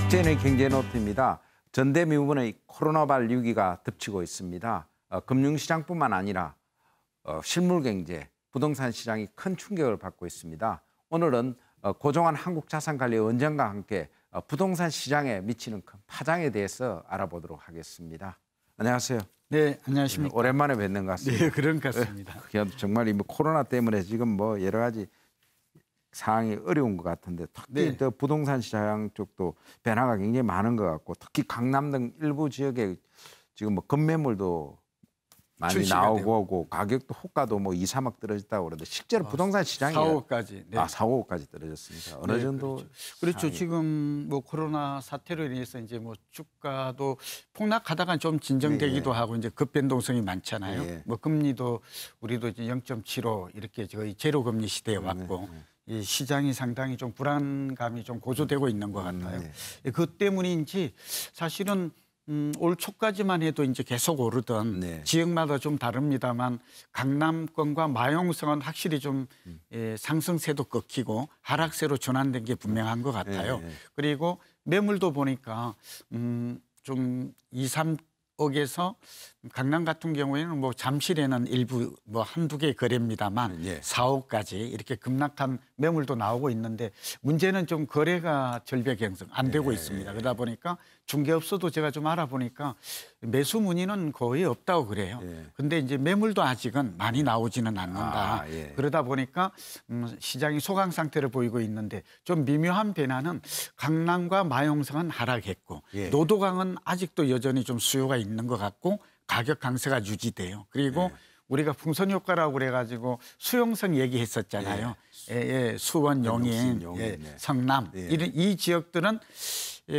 박재현의 경제노트입니다. 전대미문의 코로나발 위기가 덮치고 있습니다. 금융시장뿐만 아니라 실물경제, 부동산 시장이 큰 충격을 받고 있습니다. 오늘은 고종환 한국자산관리원장과 함께 부동산 시장에 미치는 큰 파장에 대해서 알아보도록 하겠습니다. 안녕하세요. 네, 안녕하십니까. 오랜만에 뵙는 것 같습니다. 네, 그런 것 같습니다. 정말 이 코로나 때문에 지금 뭐 여러 가지 상황이 어려운 것 같은데 특히 네. 부동산 시장 쪽도 변화가 굉장히 많은 것 같고 특히 강남 등 일부 지역에 지금 뭐 급매물도 많이 나오고 가격도 호가도 뭐 2, 3억 떨어졌다고 그러는데 실제로 부동산 시장이 4, 5억까지. 네. 4, 5억까지 떨어졌습니다. 어느 네, 정도? 그렇죠. 지금 뭐 코로나 사태로 인해서 이제 뭐 주가도 폭락하다가 좀 진정되기도 하고 이제 급변동성이 많잖아요. 뭐 금리도 우리도 이제 0.75 이렇게 저희 제로 금리 시대에 왔고 이 시장이 상당히 좀 불안감이 좀 고조되고 있는 것 같아요. 그 때문인지 사실은 올 초까지만 해도 이제 계속 오르던 지역마다 좀 다릅니다만 강남권과 마용성은 확실히 좀 상승세도 꺾이고 하락세로 전환된 게 분명한 것 같아요. 그리고 매물도 보니까 좀 2, 3억에서 강남 같은 경우에는 뭐 잠실에는 일부 뭐 한두 개 거래입니다만 4억까지 이렇게 급락한 매물도 나오고 있는데 문제는 좀 거래가 절벽 형성 안 되고 있습니다. 그러다 보니까 중개업소도 제가 좀 알아보니까 매수 문의는 거의 없다고 그래요. 근데 이제 매물도 아직은 많이 나오지는 않는다. 그러다 보니까 시장이 소강 상태를 보이고 있는데 좀 미묘한 변화는 강남과 마용성은 하락했고 노도강은 아직도 여전히 좀 수요가 있는 것 같고 가격 강세가 유지돼요. 그리고 우리가 풍선 효과라고 그래가지고 수용성 얘기했었잖아요. 수원, 용인, 성남 이런 이 지역들은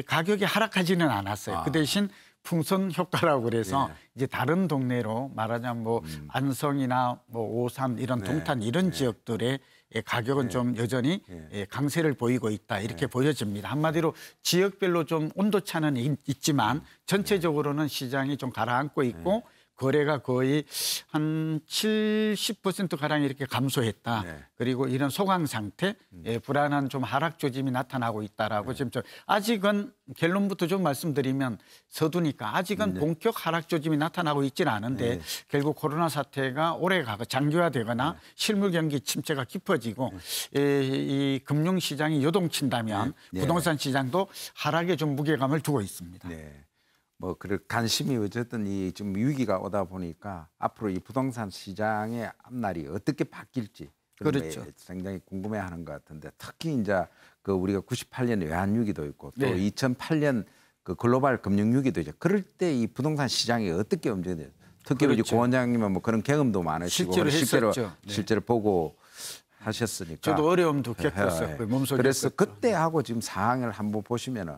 가격이 하락하지는 않았어요. 그 대신 풍선 효과라고 그래서 이제 다른 동네로 말하자면 뭐 안성이나 뭐 오산 이런 동탄 이런 지역들의 가격은 좀 여전히 강세를 보이고 있다 이렇게 보여집니다. 한마디로 지역별로 좀 온도차는 있지만 전체적으로는 시장이 좀 가라앉고 있고 거래가 거의 한 70%가량 이렇게 감소했다. 그리고 이런 소강 상태, 불안한 좀 하락 조짐이 나타나고 있다라고 지금 아직은 결론부터 좀 말씀드리면 서두니까 아직은 본격 하락 조짐이 나타나고 있지는 않은데 결국 코로나 사태가 오래가고 장기화되거나 실물 경기 침체가 깊어지고 이 금융시장이 요동친다면 부동산 시장도 하락에 좀 무게감을 두고 있습니다. 뭐 그래 관심이 어쨌든 이 좀 위기가 오다 보니까 앞으로 이 부동산 시장의 앞날이 어떻게 바뀔지 그렇죠. 굉장히 궁금해하는 것 같은데 특히 이제 그 우리가 98년 외환 위기도 있고 또 2008년 그 글로벌 금융 위기도 있죠. 그럴 때 이 부동산 시장이 어떻게 움직여요? 특히 우리 고 원장님은 뭐 그런 경험도 많으시고 실제로 보고 하셨으니까 저도 어려움도 겪었었고 몸속에 그래서 그때하고 지금 상황을 한번 보시면은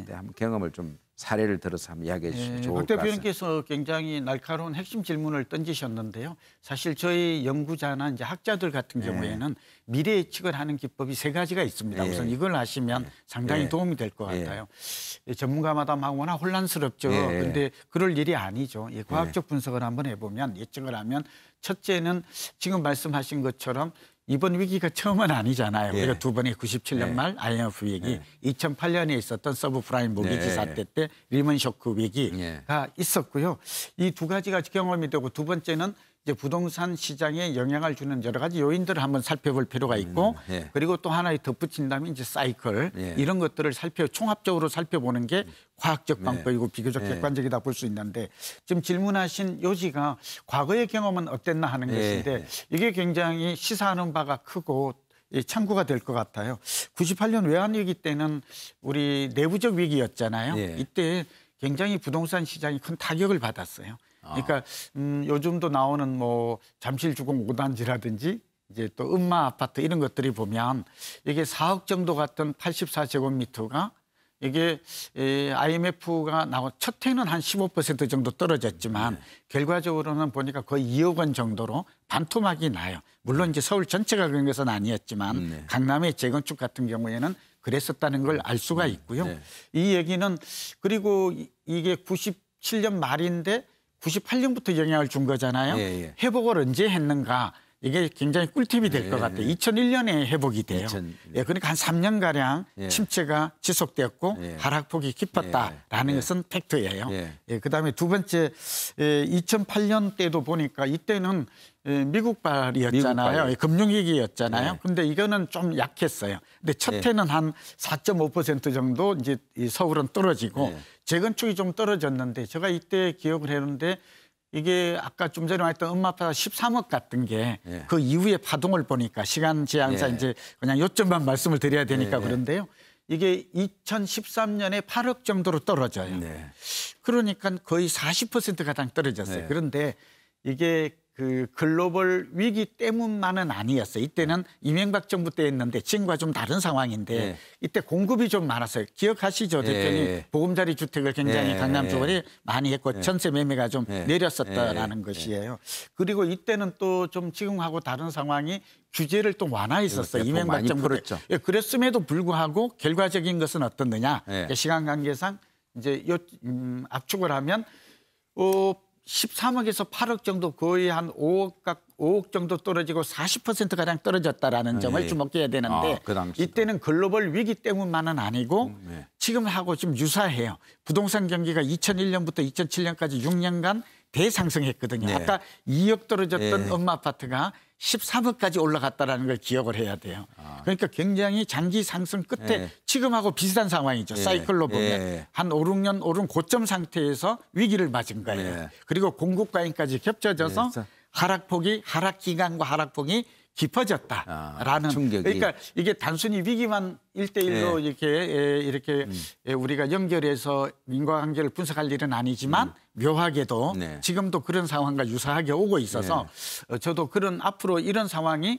한번 경험을 좀 사례를 들어서 한번 이야기해 주시면 좋을 것 같습니다. 박 대표님께서 굉장히 날카로운 핵심 질문을 던지셨는데요. 사실 저희 연구자나 이제 학자들 같은 경우에는 미래 예측을 하는 기법이 3가지가 있습니다. 우선 이걸 아시면 상당히 도움이 될 것 같아요. 전문가마다 막 워낙 혼란스럽죠. 그런데 그럴 일이 아니죠. 과학적 분석을 한번 해보면 예측을 하면 첫째는 지금 말씀하신 것처럼 이번 위기가 처음은 아니잖아요. 우리가 두 번의 97년 말 IMF 위기, 2008년에 있었던 서브프라임 모기지 사태 때 리먼 쇼크 위기가 있었고요. 이 2가지가 경험이 되고 두 번째는 이제 부동산 시장에 영향을 주는 여러 가지 요인들을 한번 살펴볼 필요가 있고 그리고 또 하나 덧붙인다면 이제 사이클 이런 것들을 총합적으로 살펴보는 게 과학적 방법이고 비교적 객관적이다 볼 수 있는데 지금 질문하신 요지가 과거의 경험은 어땠나 하는 것인데 이게 굉장히 시사하는 바가 크고 참고가 될 것 같아요. 98년 외환위기 때는 우리 내부적 위기였잖아요. 이때 굉장히 부동산 시장이 큰 타격을 받았어요. 그러니까 요즘도 나오는 뭐 잠실주공 5단지라든지 이제 또 음마 아파트 이런 것들이 보면 이게 4억 정도 같은 84제곱미터가 이게 IMF가 나온 첫 해는 한 15% 정도 떨어졌지만 결과적으로는 보니까 거의 2억 원 정도로 반토막이 나요. 물론 이제 서울 전체가 그런 것은 아니었지만 강남의 재건축 같은 경우에는 그랬었다는 걸 알 수가 있고요. 이 얘기는 그리고 이게 97년 말인데 98년부터 영향을 준 거잖아요. 회복을 언제 했는가. 이게 굉장히 꿀팁이 될 것 같아요. 2001년에 회복이 돼요. 예, 그러니까 한 3년가량 침체가 지속되었고 하락폭이 깊었다라는 것은 팩트예요. 예, 그다음에 두 번째 2008년 때도 보니까 이때는 미국발이었잖아요. 금융위기였잖아요. 근데 이거는 좀 약했어요. 근데 첫 해는 한 4.5% 정도 이제 서울은 떨어지고 재건축이 좀 떨어졌는데 제가 이때 기억을 했는데 이게 아까 좀 전에 말했던 음마파가 13억 같은 게 그 이후에 파동을 보니까 시간 제한상 이제 그냥 요점만 말씀을 드려야 되니까 그런데요. 이게 2013년에 8억 정도로 떨어져요. 그러니까 거의 40% 가량 떨어졌어요. 그런데 이게 그 글로벌 위기 때문만은 아니었어요. 이때는 이명박 정부 때였는데 지금과 좀 다른 상황인데 이때 공급이 좀 많았어요. 기억하시죠? 대표님 보금자리 주택을 굉장히 강남 쪽에 많이 했고 전세 매매가 좀 내렸었다라는 것이에요. 그리고 이때는 또 좀 지금하고 다른 상황이 규제를 또 완화했었어요. 이명박 정부 때. 그랬음에도 불구하고 결과적인 것은 어떻느냐. 시간 관계상 이제 압축을 하면 13억에서 8억 정도 거의 한 5억 정도 떨어지고 40%가량 떨어졌다라는 점을 주목해야 되는데 이때는 글로벌 위기 때문만은 아니고 지금하고 좀 유사해요. 부동산 경기가 2001년부터 2007년까지 6년간 대상승했거든요. 아까 2억 떨어졌던 엄마 아파트가 13억까지 올라갔다라는 걸 기억을 해야 돼요. 그러니까 굉장히 장기 상승 끝에 지금하고 비슷한 상황이죠. 사이클로 보면 한 5, 6년 오른 고점 상태에서 위기를 맞은 거예요. 그리고 공급 과잉까지 겹쳐져서 하락 기간과 하락폭이 깊어졌다라는 충격이. 그러니까 이게 단순히 위기만 1대1로 이렇게 우리가 연결해서 인과관계를 분석할 일은 아니지만 묘하게도 지금도 그런 상황과 유사하게 오고 있어서 저도 그런 앞으로 이런 상황이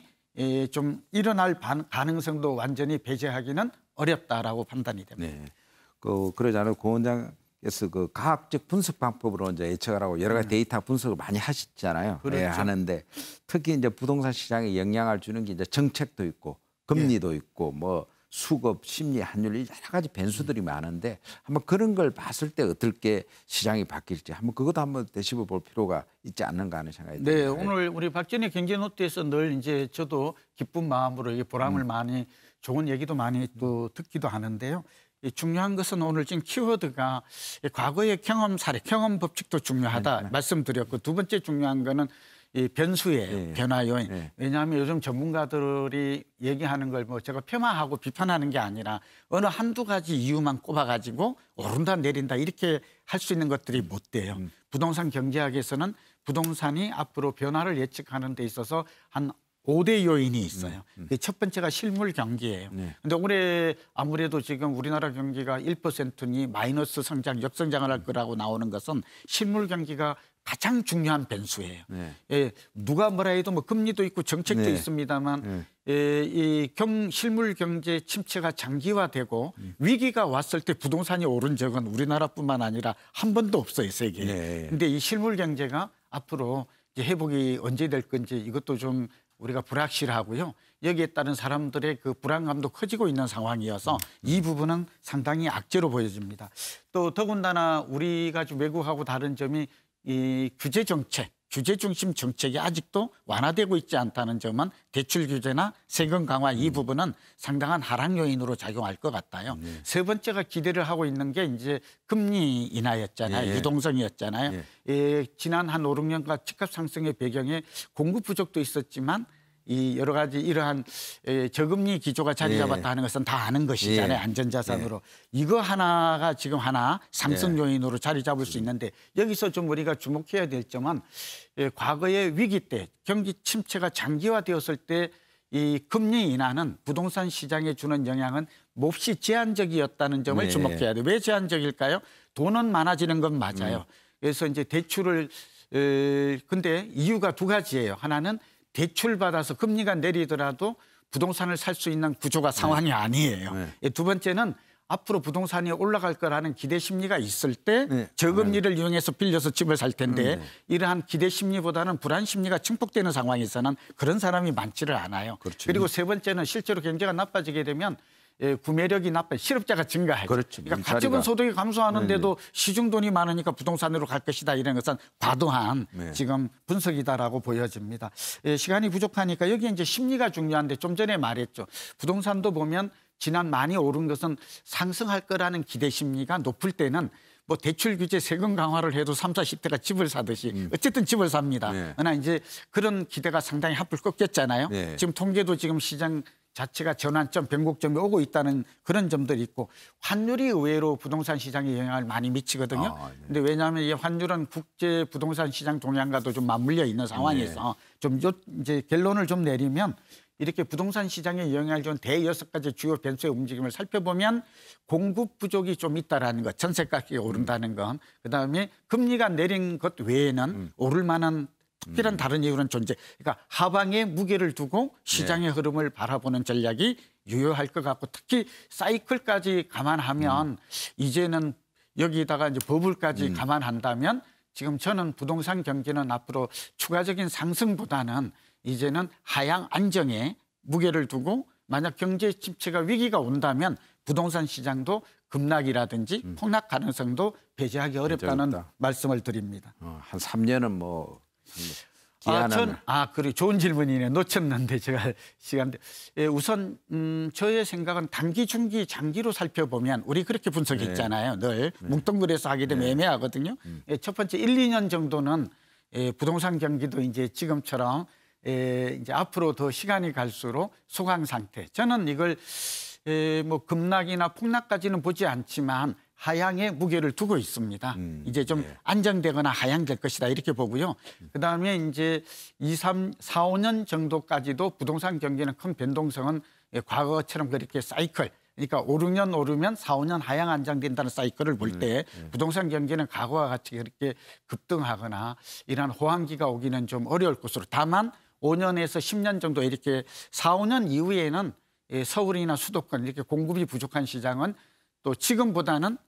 좀 일어날 가능성도 완전히 배제하기는 어렵다라고 판단이 됩니다. 그러지 않아도 고 원장께서 그 과학적 분석 방법으로 이제 예측을 하고 여러 가지 데이터 분석을 많이 하시잖아요. 그렇죠. 하는데 특히 이제 부동산 시장에 영향을 주는 게 이제 정책도 있고 금리도 있고 뭐 수급, 심리, 환율 여러 가지 변수들이 많은데 한번 그런 걸 봤을 때 어떻게 시장이 바뀔지 한번 그것도 한번 되짚어 볼 필요가 있지 않는가 하는 생각이 듭니다. 네, 오늘 우리 박진희 경제노트에서 늘 이제 저도 기쁜 마음으로 이 보람을 많이 좋은 얘기도 많이 또 듣기도 하는데요. 중요한 것은 오늘 지금 키워드가 과거의 경험 사례, 경험 법칙도 중요하다 말씀드렸고 두 번째 중요한 거는 이 변수예요. 변화 요인. 왜냐하면 요즘 전문가들이 얘기하는 걸 뭐 제가 폄하하고 비판하는 게 아니라 어느 한두 가지 이유만 꼽아가지고 오른다 내린다 이렇게 할 수 있는 것들이 못 돼요. 부동산 경제학에서는 부동산이 앞으로 변화를 예측하는 데 있어서 한 5대 요인이 있어요. 첫 번째가 실물 경기예요. 근데 올해 아무래도 지금 우리나라 경기가 1%니 마이너스 성장, 역성장을 할 거라고 나오는 것은 실물 경기가 가장 중요한 변수예요. 누가 뭐라 해도 뭐 금리도 있고 정책도 있습니다만 이 실물 경제 침체가 장기화되고 위기가 왔을 때 부동산이 오른 적은 우리나라뿐만 아니라 한 번도 없어요, 세계에. 근데 이 실물 경제가 앞으로 이제 회복이 언제 될 건지 이것도 좀 우리가 불확실하고요. 여기에 따른 사람들의 그 불안감도 커지고 있는 상황이어서 이 부분은 상당히 악재로 보여집니다. 또 더군다나 우리가 좀 외국하고 다른 점이 이 규제 정책, 규제 중심 정책이 아직도 완화되고 있지 않다는 점은 대출 규제나 세금 강화 이 부분은 상당한 하락 요인으로 작용할 것 같아요. 세 번째가 기대를 하고 있는 게 이제 금리 인하였잖아요. 유동성이었잖아요. 지난 한 5, 6년간 집값 상승의 배경에 공급 부족도 있었지만 이 여러 가지 이러한 저금리 기조가 자리 잡았다 하는 것은 다 아는 것이잖아요. 안전자산으로. 이거 하나가 지금 하나 상승 요인으로 자리 잡을 수 있는데 여기서 좀 우리가 주목해야 될 점은 과거의 위기 때 경기 침체가 장기화되었을 때 이 금리 인하는 부동산 시장에 주는 영향은 몹시 제한적이었다는 점을 주목해야 돼요. 왜 제한적일까요? 돈은 많아지는 건 맞아요. 그래서 이제 대출을 근데 이유가 두 가지예요. 하나는 대출 받아서 금리가 내리더라도 부동산을 살 수 있는 구조가 상황이 아니에요. 두 번째는 앞으로 부동산이 올라갈 거라는 기대 심리가 있을 때 저금리를 이용해서 빌려서 집을 살 텐데 이러한 기대 심리보다는 불안 심리가 증폭되는 상황에서는 그런 사람이 많지를 않아요. 그리고 세 번째는 실제로 경제가 나빠지게 되면 구매력이 나빠 실업자가 증가하죠. 그렇죠. 그러니까 가처분 소득이 감소하는데도 시중 돈이 많으니까 부동산으로 갈 것이다 이런 것은 과도한 지금 분석이다라고 보여집니다. 시간이 부족하니까 여기 이제 심리가 중요한데 좀 전에 말했죠. 부동산도 보면 지난 많이 오른 것은 상승할 거라는 기대 심리가 높을 때는 뭐 대출 규제 세금 강화를 해도 30, 40대가 집을 사듯이 어쨌든 집을 삽니다. 그러나 이제 그런 기대가 상당히 한풀 꺾였잖아요. 지금 통계도 지금 시장 자체가 전환점, 변곡점이 오고 있다는 그런 점들이 있고 환율이 의외로 부동산 시장에 영향을 많이 미치거든요. 근데 왜냐하면 이 환율은 국제 부동산 시장 동향과도 좀 맞물려 있는 상황에서 좀 이제 결론을 좀 내리면 이렇게 부동산 시장에 영향을 준 대여섯 가지 주요 변수의 움직임을 살펴보면 공급 부족이 좀 있다라는 것, 전세가격이 오른다는 건, 그다음에 금리가 내린 것 외에는 오를 만한 특별한 다른 이유는 존재. 그러니까 하방에 무게를 두고 시장의 흐름을 바라보는 전략이 유효할 것 같고 특히 사이클까지 감안하면 이제는 여기다가 이제 버블까지 감안한다면 지금 저는 부동산 경기는 앞으로 추가적인 상승보다는 이제는 하향 안정에 무게를 두고 만약 경제 침체가 위기가 온다면 부동산 시장도 급락이라든지 폭락 가능성도 배제하기 어렵다는 말씀을 드립니다. 한 3년은 뭐 기한은 그래 좋은 질문이네. 놓쳤는데 제가 시간대. 우선 저의 생각은 단기, 중기, 장기로 살펴보면 우리 그렇게 분석했잖아요. 늘 뭉뚱그려서 하게 되면 애매하거든요. 첫 번째 1, 2년 정도는 부동산 경기도 이제 지금처럼 이제 앞으로 더 시간이 갈수록 소강 상태. 저는 이걸 뭐 급락이나 폭락까지는 보지 않지만 하향에 무게를 두고 있습니다. 이제 좀 안정되거나 하향될 것이다 이렇게 보고요. 그다음에 이제 4, 5년 정도까지도 부동산 경기는 큰 변동성은 과거처럼 그렇게 사이클, 그러니까 5, 6년 오르면 4, 5년 하향 안정된다는 사이클을 볼 때 부동산 경기는 과거와 같이 그렇게 급등하거나 이러한 호황기가 오기는 좀 어려울 것으로. 다만 5년에서 10년 정도 이렇게 4, 5년 이후에는 서울이나 수도권 이렇게 공급이 부족한 시장은 또 지금보다는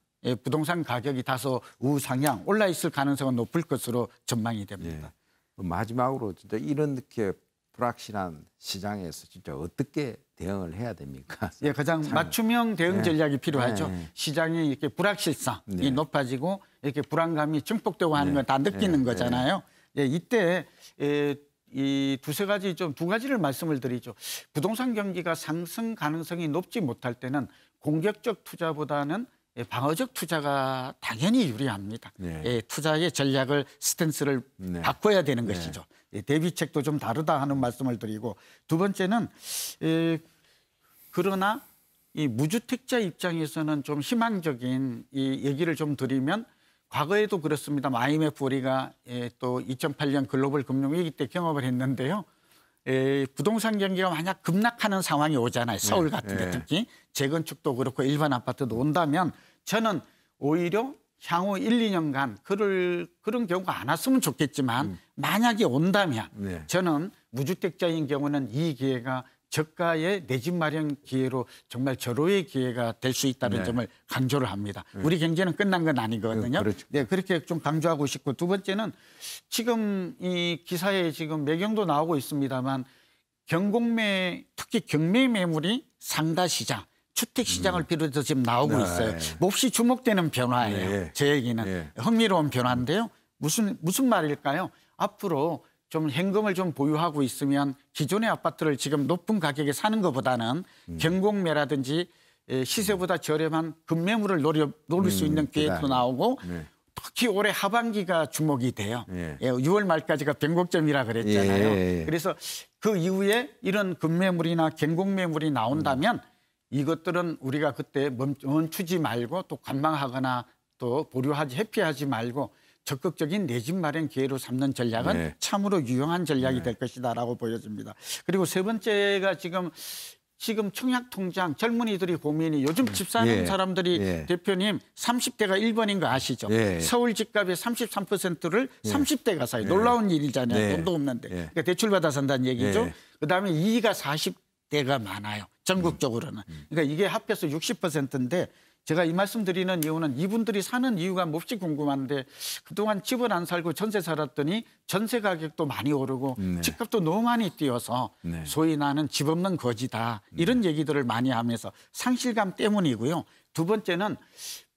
부동산 가격이 다소 우상향 올라 있을 가능성은 높을 것으로 전망이 됩니다. 마지막으로 진짜 이렇게 불확실한 시장에서 진짜 어떻게 대응을 해야 됩니까? 가장 맞춤형 대응 전략이 필요하죠. 시장이 이렇게 불확실성이 높아지고 이렇게 불안감이 증폭되고 하는 건 다 느끼는 거잖아요. 이때 이 두세 가지 두 가지를 말씀을 드리죠. 부동산 경기가 상승 가능성이 높지 못할 때는 공격적 투자보다는 방어적 투자가 당연히 유리합니다. 투자의 전략을 스탠스를 바꿔야 되는 것이죠. 대비책도 좀 다르다 하는 말씀을 드리고 두 번째는 그러나 이 무주택자 입장에서는 좀 희망적인 이 얘기를 좀 드리면 과거에도 그렇습니다. IMF 우리가 또 2008년 글로벌 금융위기 때 경험을 했는데요. 부동산 경기가 만약 급락하는 상황이 오잖아요. 서울 같은 데 특히 재건축도 그렇고 일반 아파트도 온다면 저는 오히려 향후 1, 2년간 그런 경우가 안 왔으면 좋겠지만 만약에 온다면 저는 무주택자인 경우는 이 기회가 저가의 내 집 마련 기회로 정말 절호의 기회가 될 수 있다는 점을 강조를 합니다. 우리 경제는 끝난 건 아니거든요. 그렇죠. 그렇게 좀 강조하고 싶고 두 번째는 지금 이 기사에 지금 매경도 나오고 있습니다만 경공매 특히 경매 매물이 상가 시장, 주택 시장을 비롯해서 지금 나오고 있어요. 몹시 주목되는 변화예요. 제 얘기는 흥미로운 변화인데요. 무슨 말일까요? 앞으로 좀 현금을 좀 보유하고 있으면 기존의 아파트를 지금 높은 가격에 사는 것보다는 경공매라든지 시세보다 저렴한 급매물을 노릴 수 있는 계획도 나오고 특히 올해 하반기가 주목이 돼요. 6월 말까지가 변곡점이라 그랬잖아요. 그래서 그 이후에 이런 급매물이나 경공매물이 나온다면 이것들은 우리가 그때 멈추지 말고 또 관망하거나 또 보류하지 회피하지 말고 적극적인 내 집 마련 기회로 삼는 전략은 참으로 유용한 전략이 될 것이다라고 보여집니다. 그리고 세 번째가 지금 청약 통장 젊은이들이 고민이 요즘 집 사는 사람들이 대표님 30대가 1번인 거 아시죠? 서울 집값의 33%를 30대가 사요. 놀라운 일이잖아요. 돈도 없는데. 그러니까 대출받아 산다는 얘기죠. 그다음에 2가 40대가 많아요. 전국적으로는. 그러니까 이게 합해서 60%인데 제가 이 말씀드리는 이유는 이분들이 사는 이유가 몹시 궁금한데 그동안 집을 안 살고 전세 살았더니 전세 가격도 많이 오르고 네. 집값도 너무 많이 뛰어서 네. 소위 나는 집 없는 거지다. 이런 얘기들을 많이 하면서 상실감 때문이고요. 두 번째는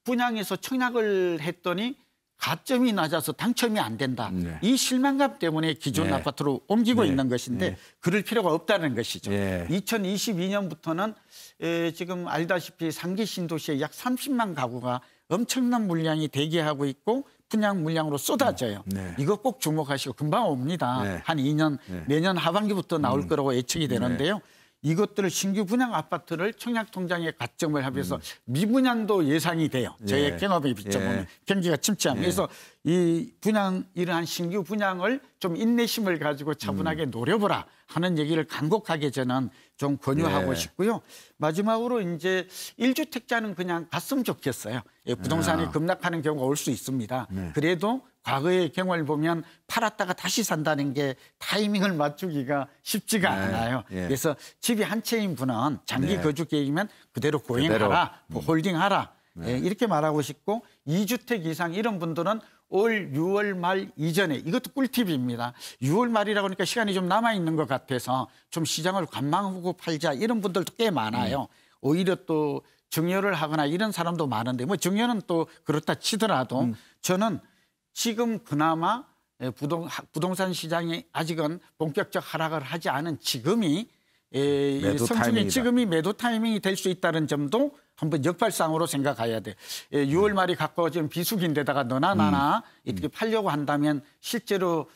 분양에서 청약을 했더니 가점이 낮아서 당첨이 안 된다. 네. 이 실망감 때문에 기존 네. 아파트로 옮기고 네. 있는 것인데 네. 그럴 필요가 없다는 것이죠. 네. 2022년부터는 지금 알다시피 상기 신도시에 약 30만 가구가 엄청난 물량이 대기하고 있고 분양 물량으로 쏟아져요. 네. 이거 꼭 주목하시고 금방 옵니다. 네. 한 2년 네. 내년 하반기부터 나올 거라고 예측이 되는데요. 이것들을 신규 분양 아파트를 청약통장에 가점을 하면서 미분양도 예상이 돼요. 저의 예. 경험에 비춰보면 예. 경기가 침체하면. 예. 그래서 이 분양 이러한 신규 분양을 좀 인내심을 가지고 차분하게 노려보라 하는 얘기를 간곡하게 저는 좀 권유하고 예. 싶고요. 마지막으로 이제 1주택자는 그냥 갔으면 좋겠어요. 예, 부동산이 급락하는 경우가 올 수 있습니다. 네. 그래도 과거의 경험을 보면 팔았다가 다시 산다는 게 타이밍을 맞추기가 쉽지가 네. 않아요. 예. 그래서 집이 한 채인 분은 장기 네. 거주 계획이면 그대로 고행하라, 홀딩하라. 네. 예, 이렇게 말하고 싶고 2주택 이상 이런 분들은 올 6월 말 이전에 이것도 꿀팁입니다. 6월 말이라고 하니까 시간이 좀 남아있는 것 같아서 좀 시장을 관망하고 팔자 이런 분들도 꽤 많아요. 오히려 또 증여를 하거나 이런 사람도 많은데 뭐 증여는 또 그렇다 치더라도 저는 지금 그나마 부동산 시장이 아직은 본격적 하락을 하지 않은 지금이 매도 성수기 타이밍이다. 지금이 매도 타이밍이 될 수 있다는 점도 한번 역발상으로 생각해야 돼. 6월 말이 가까워지면 비수기인데다가 너나 나나 이렇게 팔려고 한다면 실제로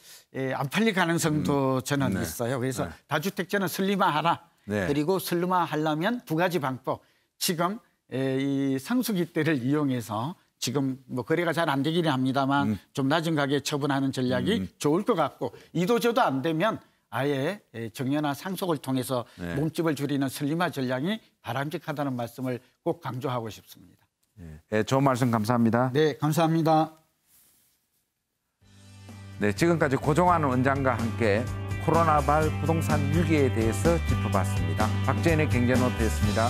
안 팔릴 가능성도 저는 네. 있어요. 그래서 네. 다주택자는 슬림화하라. 네. 그리고 슬림화하려면 두 가지 방법. 지금 이 성수기 때를 이용해서 지금 뭐 거래가 잘 안 되기는 합니다만 좀 낮은 가격에 처분하는 전략이 좋을 것 같고 이도저도 안 되면 아예 정려나 상속을 통해서 네. 몸집을 줄이는 슬림화 전략이 바람직하다는 말씀을 꼭 강조하고 싶습니다. 네, 좋은 말씀 감사합니다. 네, 감사합니다. 네, 지금까지 고종환 원장과 함께 코로나발 부동산 위기에 대해서 짚어봤습니다. 박재인의 경제노트였습니다.